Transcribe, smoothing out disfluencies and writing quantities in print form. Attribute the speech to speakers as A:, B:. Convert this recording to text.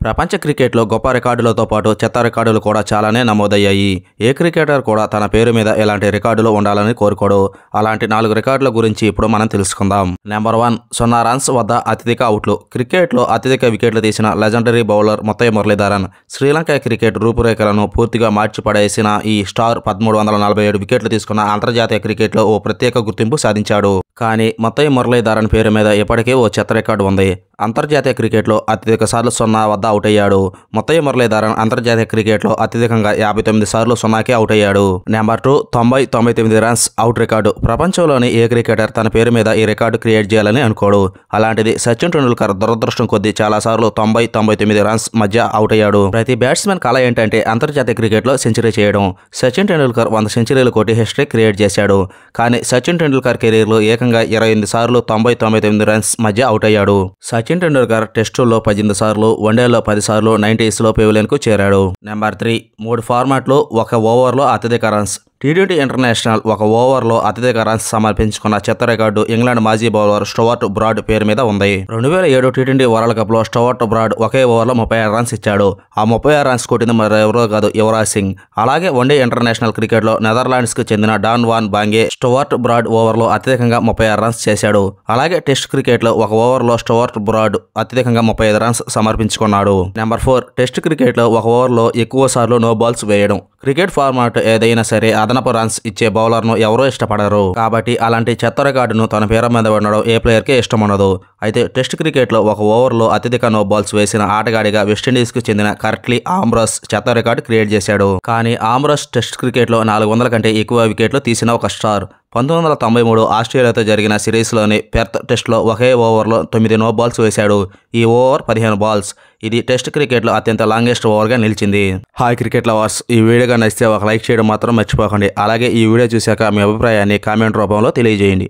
A: ప్రపంచ క్రికెట్లో గొప్ప రికార్డులతో పాటు చెత్త రికార్డులు కూడా చాలానే నమోదయ్యాయి. ఏ క్రికెటర్ కూడా తన పేరు మీద ఇలాంటి రికార్డులు ఉండాలని కోరుకోడు. అలాంటి 4 రికార్డుల గురించి ఇప్పుడు మనం తెలుసుకుందాం. నెంబర్ 1, 0 రన్స్ వద్ద అత్యధిక అవుట్లు. క్రికెట్లో అత్యధిక వికెట్లు తీసిన legendary bowler Muttiah Muralitharan. Sri Lanka cricket రూపురేఖలను పూర్తిగా మార్చిపడేసిన ఈ స్టార్ 1347 వికెట్లు తీసుకున్న అంతర్జాతీయ క్రికెట్లో ఓ ప్రత్యేక గుర్తింపు సాధించాడు. కానీ ముత్తయ్య మురళీధరన్ పేరు మీద ఇప్పటికే ఓ చెత్త రికార్డు ఉంది. అంతర్జాతీయ క్రికెట్లో అత్యధిక సార్లు 0 వద్ద అవుట్ అయ్యాడు. ముత్తయ్య మురళీధరన్ అంతర్జాతీయ క్రికెట్లో అత్యధికంగా 59 సార్లు 0కే అవుట్ అయ్యాడు. Number 2, 99 runs out record. ప్రపంచంలోని ఏ క్రికెటర్ తన పేరు మీద ఈ రికార్డు క్రియేట్ చేయాలని అనుకోడు. అలాంటిది సచిన్ టెండూల్కర్ దురదృష్టం కొద్దీ చాలాసార్లు 99 రన్స్ మధ్య అవుట్ అయ్యాడు. ప్రతి బ్యాట్స్మెన్ కళ ఏంటంటే అంతర్జాతీయ క్రికెట్లో సెంచరీ చేయడం. సచిన్ టెండూల్కర్ 100 సెంచరీలు కొట్టి హిస్టరీ క్రియేట్ చేశాడు. కానీ సచిన్ టెండూల్కర్ కెరీర్లో ఏకంగా 28 సార్లు 99 రన్స్ మధ్య అవుట్ అయ్యాడు. సచిన్ టెండూల్కర్ టెస్టుల్లో 18 సార్లు, వన్డేల్లో 10 సార్లు 90స్లో పెవిలియన్కు చేరాడు. నెంబర్ 3, 3 ఫార్మాట్లు 1 ఓవర్లో అత్యధిక రన్స్. టీ20 ఇంటర్నేషనల్ 1 ఓవర్లో అత్యధిక రన్స్ సమర్పించుకున్న చెత్త రికార్డు ఇంగ్లాండ్ మాజీ బౌలర్ స్టువర్ట్ బ్రాడ్ పేరు మీద ఉంది. 2007 టీ20 వరల్డ్ కప్లో స్టువర్ట్ బ్రాడ్ ఒకే ఓవర్లో 36 రన్స్ ఇచ్చాడు. ఆ 36 రన్స్ కొట్టింది మరెవరో కాదు, యువరాజ్ సింగ్. అలాగే వన్డే ఇంటర్నేషనల్ క్రికెట్లో నెదర్లాండ్స్కి చెందిన డాన్ వాన్ బాంగే స్టువర్ట్ బ్రాడ్ ఓవర్లో అత్యధికంగా 36 రన్స్ చేశాడు. అలాగే టెస్ట్ క్రికెట్లో 1 ఓవర్లో స్టువర్ట్ బ్రాడ్ అత్యధికంగా 35 రన్స్ సమర్పించుకున్నాడు. నెంబర్ 4, టెస్ట్ క్రికెట్లో 1 ఓవర్లో ఎక్కువ సార్లు నో బాల్స్ వేయడం. క్రికెట్ ఫార్మాట్ ఏదైనా సరే అదనపు రన్స్ ఇచ్చే బౌలర్ను ఎవరూ ఇష్టపడరు. కాబట్టి అలాంటి చెత్త రికార్డును తన పేరు మీద ఉండడం ఏ ప్లేయర్కి ఇష్టం ఉండదు. అయితే టెస్ట్ క్రికెట్లో 1 ఓవర్లో అత్యధిక నో బాల్స్ వేసిన ఆటగాడిగా వెస్టిండీస్కు చెందిన కర్ట్లీ ఆమ్బ్రస్ చెత్త రికార్డు క్రియేట్ చేశాడు. కానీ ఆమ్బ్రస్ టెస్ట్ క్రికెట్లో 400 కంటే ఎక్కువ వికెట్లు తీసిన ఒక స్టార్. 1993 ఆస్ట్రేలియాతో జరిగిన సిరీస్లోని పెర్త్ టెస్ట్లో ఒకే ఓవర్లో 9 నో బాల్స్ వేశాడు. ఈ ఓవర్ 15 బాల్స్. ఇది టెస్ట్ క్రికెట్లో అత్యంత లాంగెస్ట్ ఓవర్గా నిలిచింది. హాయ్ క్రికెట్ లవర్స్, ఈ వీడియోగా నచ్చితే ఒక లైక్ చేయడం మాత్రం మర్చిపోకండి. అలాగే ఈ వీడియో చూశాక మీ అభిప్రాయాన్ని కామెంట్ రూపంలో తెలియజేయండి.